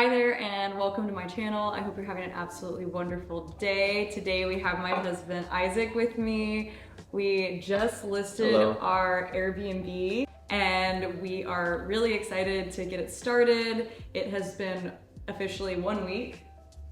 Hi there and welcome to my channel. I hope you're having an absolutely wonderful day. Today we have my husband Isaac with me. We just listed our Airbnb and we are really excited to get it started. It has been officially 1 week.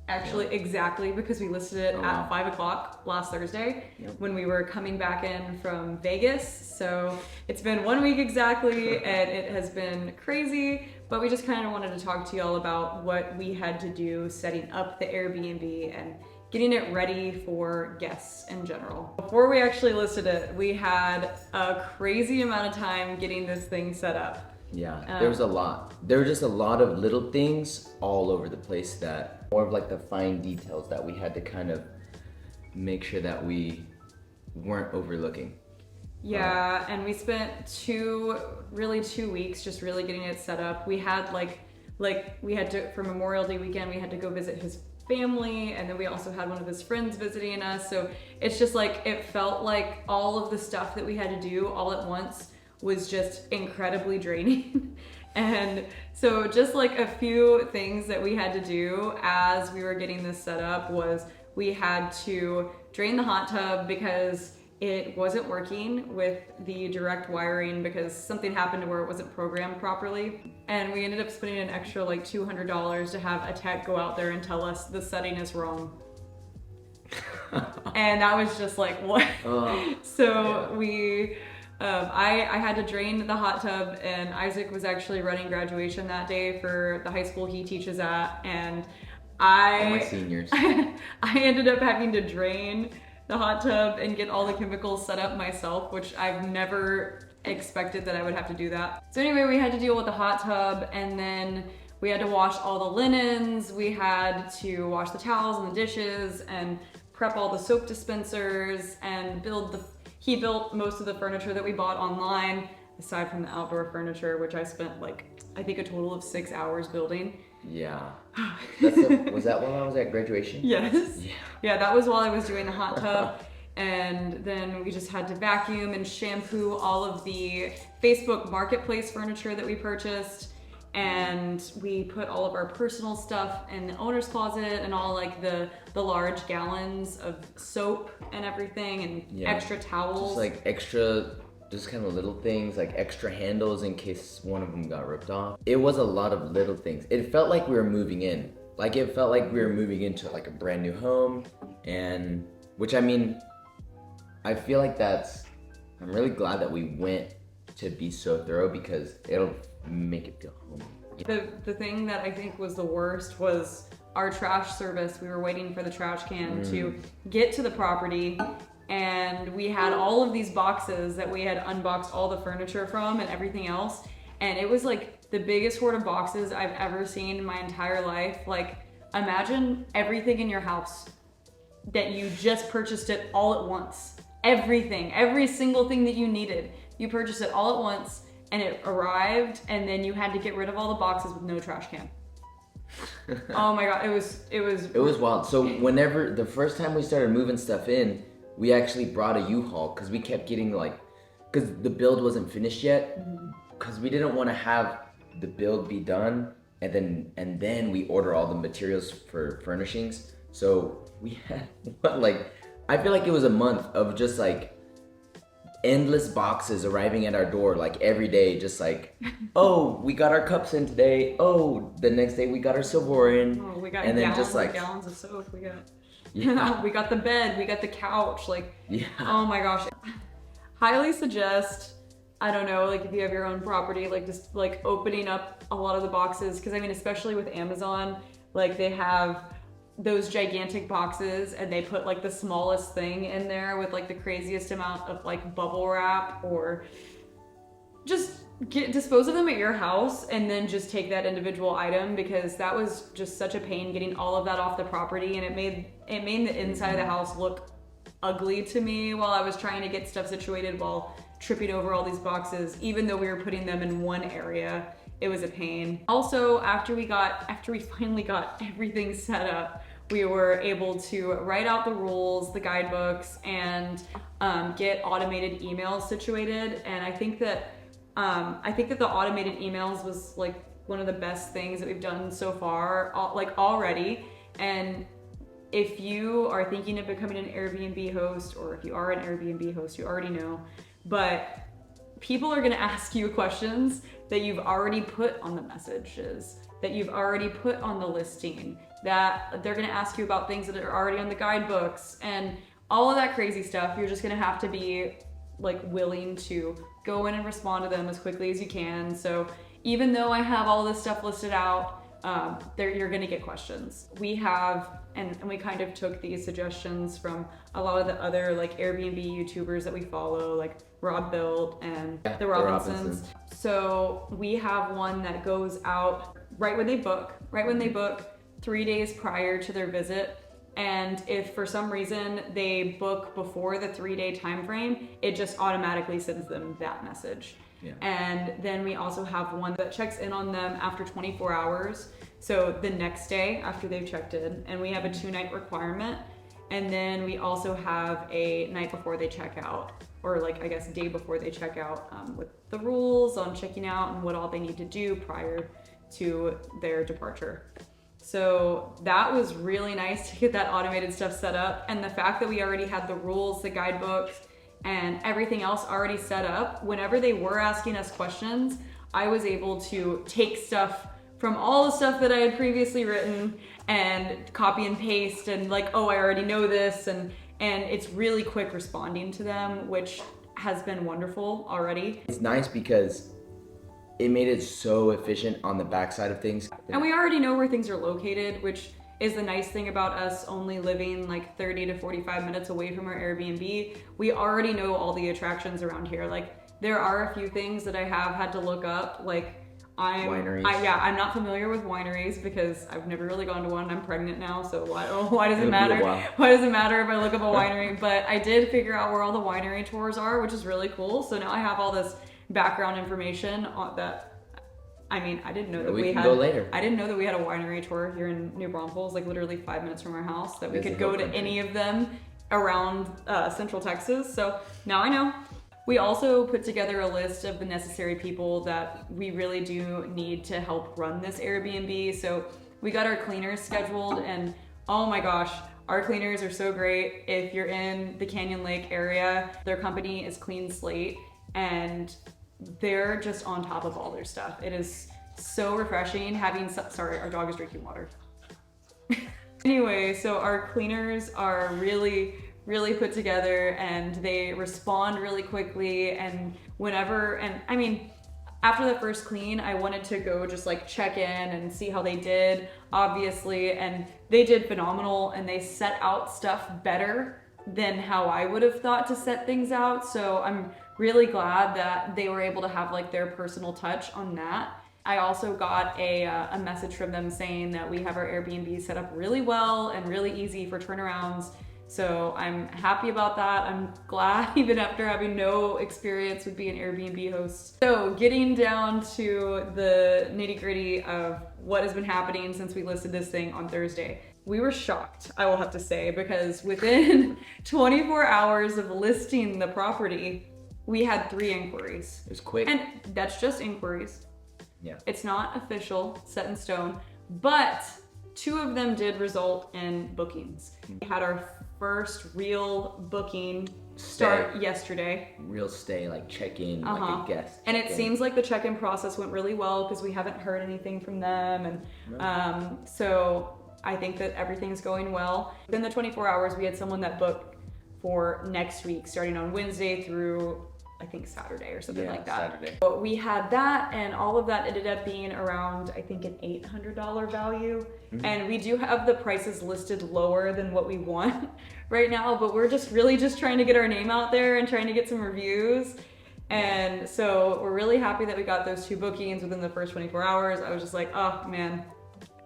Actually, exactly, because we listed it at 5 o'clock last Thursday when we were coming back in from Vegas. So it's been 1 week exactly, and it has been crazy, but we just kind of wanted to talk to y'all about what we had to do setting up the Airbnb and getting it ready for guests in general. Before we actually listed it, we had a crazy amount of time getting this thing set up. Yeah, there was a lot. There were just a lot of little things all over the place that more of like the fine details that we had to kind of make sure that we weren't overlooking. Yeah, and we spent 2 weeks just really getting it set up. We had like we had to, for Memorial Day weekend, we had to go visit his family, and then we also had one of his friends visiting us. So it's just like, it felt like all of the stuff that we had to do all at once was just incredibly draining. And so just like a few things that we had to do as we were getting this set up was we had to drain the hot tub because it wasn't working with the direct wiring because something happened to where it wasn't programmed properly. And we ended up spending an extra like $200 to have a tech go out there and tell us the setting is wrong. And that was just like, what? I had to drain the hot tub, and Isaac was actually running graduation that day for the high school he teaches at, and all my seniors. I ended up having to drain the hot tub and get all the chemicals set up myself, which I've never expected that I would have to do that. So anyway, we had to deal with the hot tub, and then we had to wash all the linens, we had to wash the towels and the dishes, and prep all the soap dispensers, and he built most of the furniture that we bought online, aside from the outdoor furniture, which I spent I think a total of 6 hours building. Yeah. Was that while I was at graduation? Yes. Yeah, that was while I was doing the hot tub. And then we just had to vacuum and shampoo all of the Facebook Marketplace furniture that we purchased. And we put all of our personal stuff in the owner's closet, and all like the large gallons of soap and everything, and extra towels. Just like extra, just kind of little things, like extra handles in case one of them got ripped off. It was a lot of little things. It felt like we were moving in. Like it felt like we were moving into like a brand new home, and which I mean, I feel like I'm really glad that we went to be so thorough because it'll make it feel homey. The thing that I think was the worst was our trash service. We were waiting for the trash can to get to the property, and we had all of these boxes that we had unboxed all the furniture from and everything else, and it was like the biggest hoard of boxes I've ever seen in my entire life. Like, imagine everything in your house that you just purchased it all at once. Everything, every single thing that you needed, you purchased it all at once, and it arrived, and then you had to get rid of all the boxes with no trash can. Oh my God, it was wild. So whenever the first time we started moving stuff in, we actually brought a U-Haul because we kept getting because the build wasn't finished yet, because we didn't want to have the build be done and then we order all the materials for furnishings. So we had I feel like it was a month of just endless boxes arriving at our door every day, just oh, we got our cups in today, oh, the next day we got our silverware in, oh, we got and then gallons of soap, we got the bed, we got the couch, oh my gosh. Highly suggest, I don't know, if you have your own property, just opening up a lot of the boxes, because I mean, especially with Amazon, they have those gigantic boxes, and they put the smallest thing in there with the craziest amount of bubble wrap, or just dispose of them at your house and then just take that individual item, because that was just such a pain getting all of that off the property, and it made the inside of the house look ugly to me while I was trying to get stuff situated while tripping over all these boxes, even though we were putting them in one area. It was a pain. Also, after we finally got everything set up, we were able to write out the rules, the guidebooks, and get automated emails situated. And I think that the automated emails was one of the best things that we've done so far, like already. And if you are thinking of becoming an Airbnb host, or if you are an Airbnb host, you already know, but people are gonna ask you questions that you've already put on the messages, that you've already put on the listing, that they're gonna ask you about things that are already on the guidebooks and all of that crazy stuff. You're just gonna have to be like willing to go in and respond to them as quickly as you can. So even though I have all this stuff listed out, you're gonna get questions. We have, and we kind of took these suggestions from a lot of the other like Airbnb YouTubers that we follow, like Rob Built and the Robinsons. So we have one that goes out right when they book, 3 days prior to their visit. And if for some reason they book before the 3-day time frame, it just automatically sends them that message. Yeah. And then we also have one that checks in on them after 24 hours. So the next day after they've checked in, and we have a 2-night requirement. And then we also have a night before they check out, or like, I guess, day before they check out, with the rules on checking out and what all they need to do prior to their departure. So that was really nice to get that automated stuff set up. And the fact that we already had the rules, the guidebooks, and everything else already set up, whenever they were asking us questions, I was able to take stuff from all the stuff that I had previously written and copy and paste and like, oh, I already know this. And it's really quick responding to them, which has been wonderful already. It's nice because it made it so efficient on the backside of things. And we already know where things are located, which is the nice thing about us only living like 30 to 45 minutes away from our Airbnb. We already know all the attractions around here. Like there are a few things that I have had to look up, like wineries. I'm not familiar with wineries because I've never really gone to one. I'm pregnant now, so why does it matter? Why does it matter if I look up a winery? But I did figure out where all the winery tours are, which is really cool. So now I have all this background information on that. I mean, I didn't know that we had. Go later. I didn't know that we had a winery tour here in New Braunfels, like literally 5 minutes from our house. That we could go to any of them around Central Texas. So now I know. We also put together a list of the necessary people that we really do need to help run this Airbnb. So we got our cleaners scheduled, and oh my gosh, our cleaners are so great. If you're in the Canyon Lake area, their company is Clean Slate, and they're just on top of all their stuff. It is so refreshing having, sorry, our dog is drinking water. Anyway, so our cleaners are really put together, and they respond really quickly. And whenever, and I mean, after the first clean, I wanted to go just like check in and see how they did, obviously, and they did phenomenal, and they set out stuff better than how I would have thought to set things out. So I'm really glad that they were able to have like their personal touch on that. I also got a message from them saying that we have our Airbnb set up really well and really easy for turnarounds. So I'm happy about that. I'm glad, even after having no experience with being an Airbnb host. So getting down to the nitty-gritty of what has been happening since we listed this thing on Thursday. We were shocked, I will have to say, because within 24 hours of listing the property, we had 3 inquiries. It was quick. And that's just inquiries. Yeah. It's not official, set in stone, but 2 of them did result in bookings. We had our first real booking start yesterday. Real stay, like check-in, like a guest. And it seems like the check-in process went really well because we haven't heard anything from them. And so I think that everything's going well. Within the 24 hours, we had someone that booked for next week, starting on Wednesday through, I think, Saturday or something like that. Saturday. But we had that, and all of that ended up being around, I think, an $800 value. Mm-hmm. And we do have the prices listed lower than what we want right now, but we're just really just trying to get our name out there and trying to get some reviews. And so we're really happy that we got those 2 bookings within the first 24 hours. I was just like, oh man.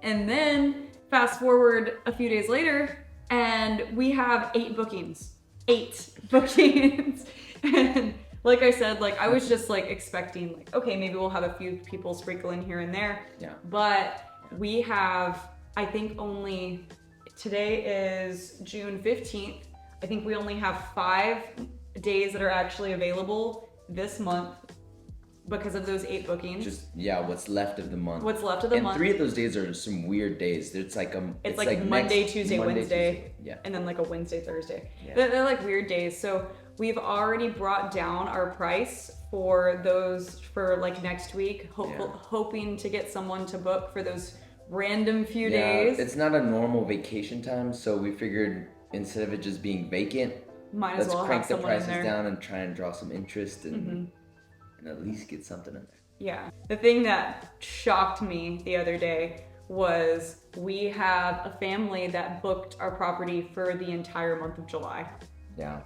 And then fast forward a few days later, and we have 8 bookings. 8 bookings. And like I said, like I was just like expecting like, okay, maybe we'll have a few people sprinkle in here and there. Yeah. But we have, I think only, today is June 15th. I think we only have 5 days that are actually available this month because of those 8 bookings. Just what's left of the month. What's left of the month. And 3 of those days are some weird days. It's like Monday, Tuesday, Wednesday, Tuesday. Yeah. And then like a Wednesday, Thursday. Yeah. They're like weird days. So we've already brought down our price for those for like next week, hoping to get someone to book for those random few days. It's not a normal vacation time, so we figured instead of it just being vacant, let's crank the prices down and try and draw some interest and at least get something in there. Yeah. The thing that shocked me the other day was we have a family that booked our property for the entire month of July. Yeah.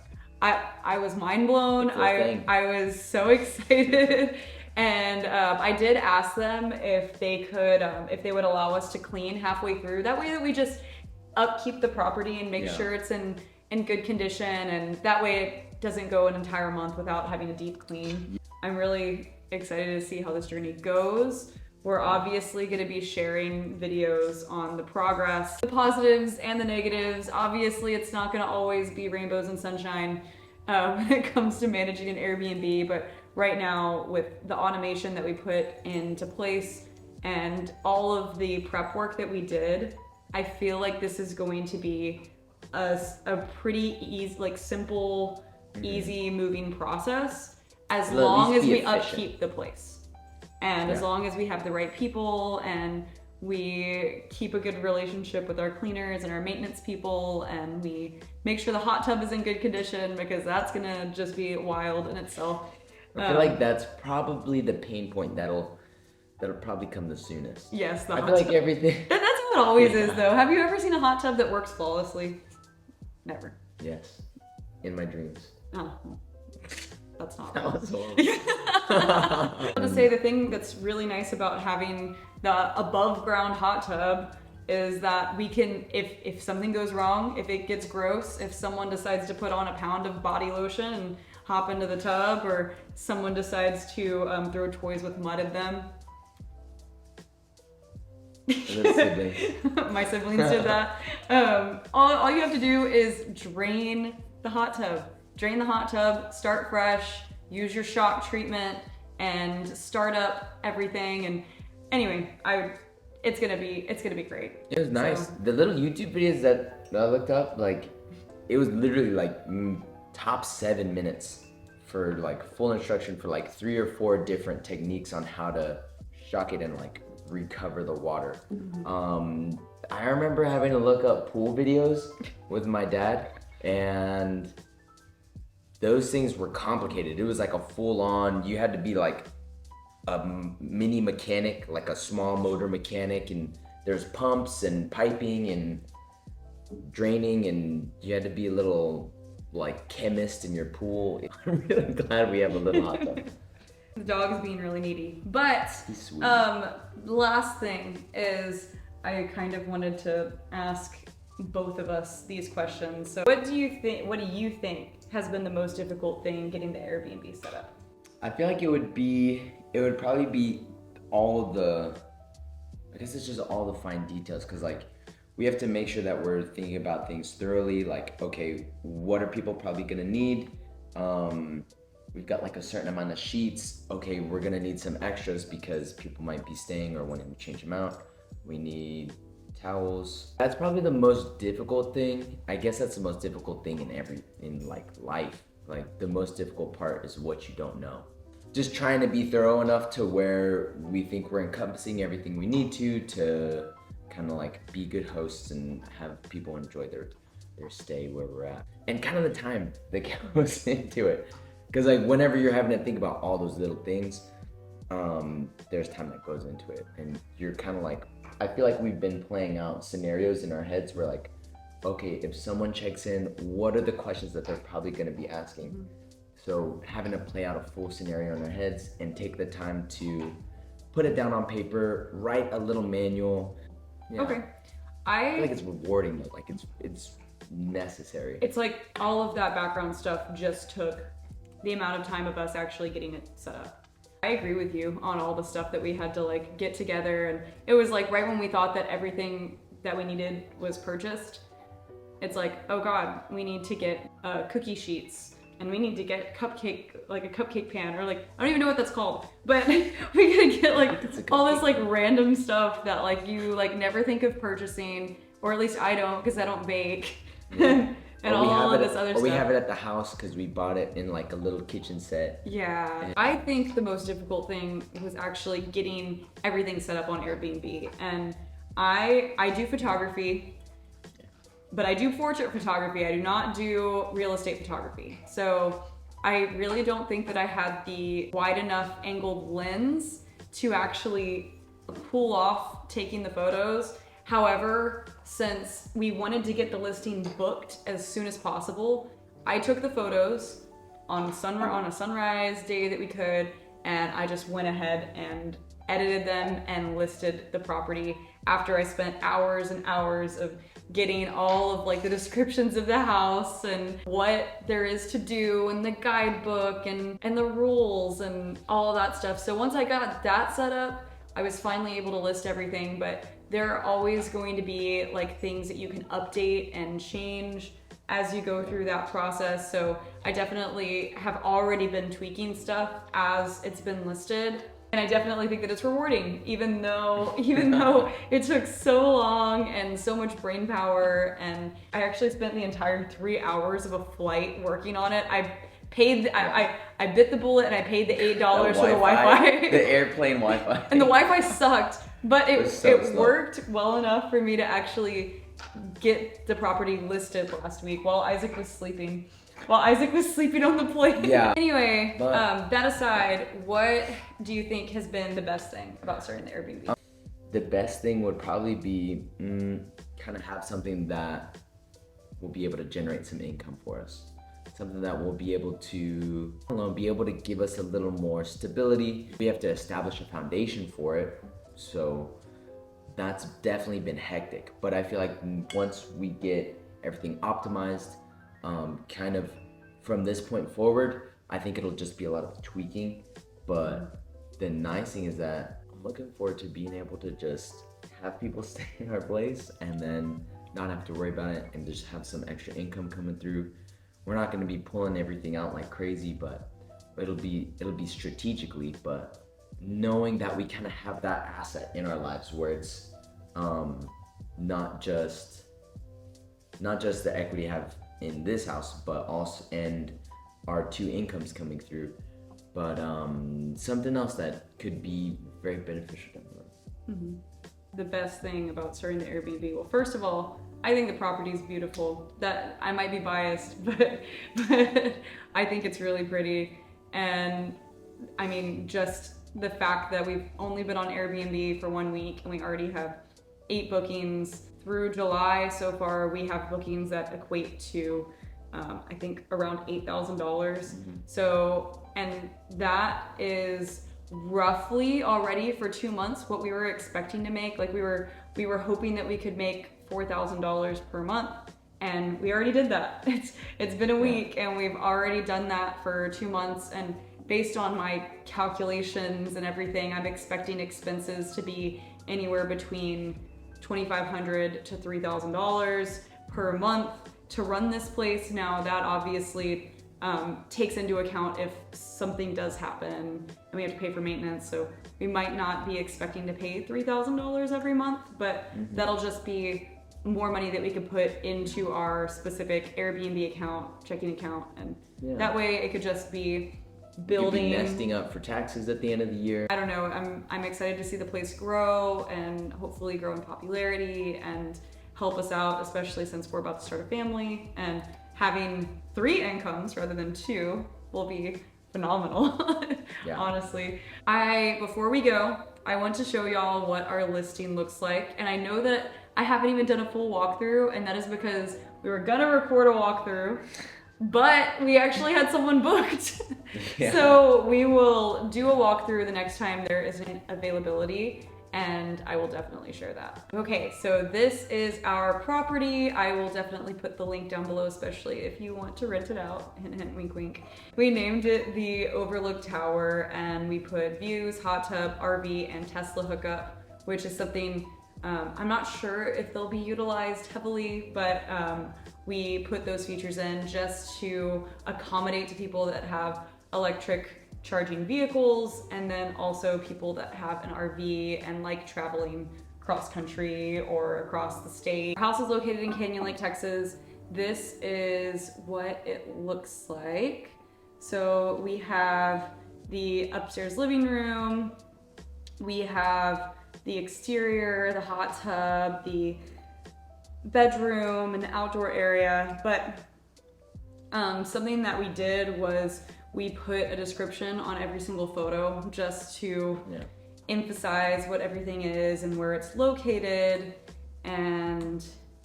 I was mind blown. I was so excited. And I did ask them if they could, if they would allow us to clean halfway through. That way that we just upkeep the property and make sure it's in good condition. And that way it doesn't go an entire month without having a deep clean. I'm really excited to see how this journey goes. We're obviously going to be sharing videos on the progress, the positives and the negatives. Obviously, it's not going to always be rainbows and sunshine when it comes to managing an Airbnb, but right now with the automation that we put into place and all of the prep work that we did, I feel like this is going to be a pretty easy, like simple, easy moving process as long as we upkeep the place. And as long as we have the right people and we keep a good relationship with our cleaners and our maintenance people and we make sure the hot tub is in good condition, because that's gonna just be wild in itself. I feel like that's probably the pain point that'll probably come the soonest. Yes, the hot tub. I feel like everything. That's how it always is though. Have you ever seen a hot tub that works flawlessly? Never. Yes. In my dreams. Oh. That's not that was horrible. I want to say the thing that's really nice about having the above ground hot tub is that we can, if something goes wrong, if it gets gross, if someone decides to put on a pound of body lotion and hop into the tub, or someone decides to throw toys with mud at them. My siblings did that. All you have to do is drain the hot tub. Drain the hot tub, start fresh, use your shock treatment, and start up everything. And anyway, it's gonna be great. It was nice. So, the little YouTube videos that I looked up, like, it was literally like top 7 minutes for like full instruction for like 3 or 4 different techniques on how to shock it and like recover the water. I remember having to look up pool videos with my dad, and those things were complicated. It was like a full-on, you had to be like a mini mechanic, like a small motor mechanic, and there's pumps and piping and draining, and you had to be a little like chemist in your pool. I'm really glad we have a little hot tub. The dog is being really needy. But last thing is I kind of wanted to ask both of us these questions. So what do you think has been the most difficult thing getting the Airbnb set up? I feel like it would probably be I guess it's just all the fine details, because like we have to make sure that we're thinking about things thoroughly. Like, okay, what are people probably gonna need? We've got like a certain amount of sheets. Okay, we're gonna need some extras because people might be staying or wanting to change them out. We need towels. That's probably the most difficult thing. I guess that's the most difficult thing in like life. Like the most difficult part is what you don't know. Just trying to be thorough enough to where we think we're encompassing everything we need to kind of like be good hosts and have people enjoy their stay where we're at. And kind of the time that goes into it. Because like whenever you're having to think about all those little things, there's time that goes into it. And you're kind of like, I feel like we've been playing out scenarios in our heads where like, okay, if someone checks in, what are the questions that they're probably gonna be asking? So having to play out a full scenario in our heads and take the time to put it down on paper, write a little manual. Yeah. Okay. I feel like it's rewarding though, like it's necessary. It's like all of that background stuff just took the amount of time of us actually getting it set up. I agree with you on all the stuff that we had to like get together, and it was like right when we thought that everything that we needed was purchased, it's like, oh God, we need to get cookie sheets and we need to get like a cupcake pan, or like, I don't even know what that's called, but we gotta get like all this like random stuff that like you like never think of purchasing, or at least I don't, because I don't bake. Yeah. And all of this other stuff. Or we have it at the house because we bought it in like a little kitchen set. Yeah. I think the most difficult thing was actually getting everything set up on Airbnb. And I do photography, but I do portrait photography. I do not do real estate photography. So I really don't think that I had the wide enough angled lens to actually pull off taking the photos. However, since we wanted to get the listing booked as soon as possible, I took the photos on a sunrise day that we could, and I just went ahead and edited them and listed the property after I spent hours and hours of getting all of like the descriptions of the house and what there is to do and the guidebook and the rules and all of that stuff. So once I got that set up, I was finally able to list everything, but there are always going to be like things that you can update and change as you go through that process. So I definitely have already been tweaking stuff as it's been listed. And I definitely think that it's rewarding, even though it took so long and so much brain power. And I actually spent the entire 3 hours of a flight working on it. I bit the bullet and I paid the $8 for the Wi-Fi. The airplane Wi-Fi. And the Wi-Fi sucked, but it worked well enough for me to actually get the property listed last week while Isaac was sleeping. On the plane. Yeah. Anyway, that aside, what do you think has been the best thing about starting the Airbnb? The best thing would probably be kind of have something that will be able to generate some income for us. Something that will be able to, be able to give us a little more stability. We have to establish a foundation for it. So that's definitely been hectic. But I feel like once we get everything optimized, kind of from this point forward, I think it'll just be a lot of tweaking. But the nice thing is that I'm looking forward to being able to just have people stay in our place and then not have to worry about it and just have some extra income coming through. We're not going to be pulling everything out like crazy, but it'll be strategically. But knowing that we kind of have that asset in our lives where it's not just the equity have in this house, but also and our 2 incomes coming through. But something else that could be very beneficial down the road. Mm-hmm. The best thing about starting the Airbnb, well, first of all, I think the property is beautiful. That I might be biased, but I think it's really pretty. And I mean, just the fact that we've only been on Airbnb for 1 week and we already have 8 bookings through July so far. We have bookings that equate to I think around $8,000. Mm-hmm. So, and that is roughly already for 2 months what we were expecting to make. Like we were hoping that we could make $4,000 per month, and we already did that. It's been a week and we've already done that for 2 months, and based on my calculations and everything, I'm expecting expenses to be anywhere between $2,500 to $3,000 per month to run this place. Now that obviously takes into account if something does happen and we have to pay for maintenance. So we might not be expecting to pay $3,000 every month, but that'll just be more money that we could put into our specific Airbnb account, checking account, and that way it could just be building. You'd be nesting up for taxes at the end of the year. I don't know, I'm excited to see the place grow and hopefully grow in popularity and help us out, especially since we're about to start a family, and having 3 incomes rather than 2 will be phenomenal. Honestly. Before we go, I want to show y'all what our listing looks like, and I know that I haven't even done a full walkthrough, and that is because we were gonna record a walkthrough, but we actually had someone booked. So we will do a walkthrough the next time there is an availability, and I will definitely share that. Okay, so this is our property. I will definitely put the link down below, especially if you want to rent it out. Hint, hint, wink, wink. We named it the Overlook Tower, and we put views, hot tub, RV, and Tesla hookup, which is something I'm not sure if they'll be utilized heavily, but we put those features in just to accommodate to people that have electric charging vehicles, and then also people that have an RV and like traveling cross country or across the state. Our house is located in Canyon Lake, Texas. This is what it looks like. So we have the upstairs living room, we have the exterior, the hot tub, the bedroom, and the outdoor area. But something that we did was we put a description on every single photo just to emphasize what everything is and where it's located.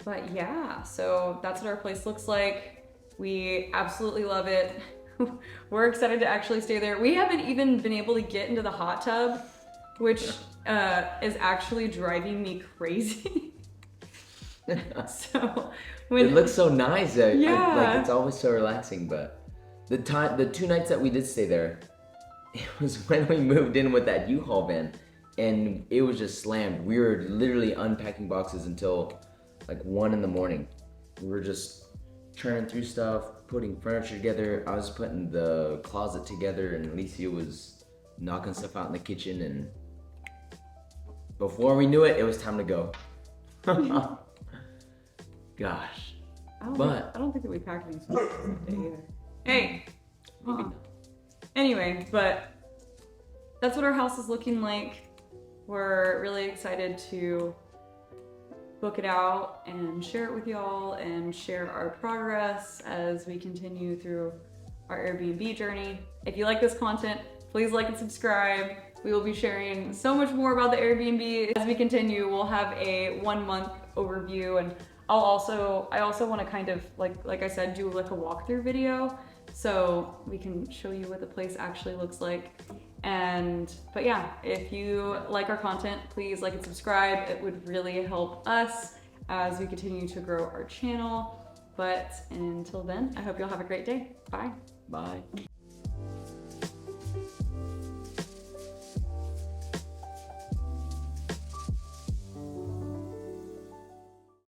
But yeah, so that's what our place looks like. We absolutely love it. We're excited to actually stay there. We haven't even been able to get into the hot tub, which is actually driving me crazy. So it looks so nice. Yeah. Like it's always so relaxing. But the 2 nights that we did stay there, it was when we moved in with that U-Haul van, and it was just slammed. We were literally unpacking boxes until like 1 in the morning. We were just churning through stuff, putting furniture together. I was putting the closet together, and Alicia was knocking stuff out in the kitchen, and before we knew it, it was time to go. Gosh. I don't think that we packed any stuff that day either. Hey! Maybe not. Anyway, but that's what our house is looking like. We're really excited to book it out and share it with y'all and share our progress as we continue through our Airbnb journey. If you like this content, please like and subscribe. We will be sharing so much more about the Airbnb as we continue. We'll have a 1-month overview, and I also want to kind of like I said, do like a walkthrough video so we can show you what the place actually looks like. But yeah, if you like our content, please like and subscribe. It would really help us as we continue to grow our channel. But until then, I hope you'll have a great day. Bye. Bye.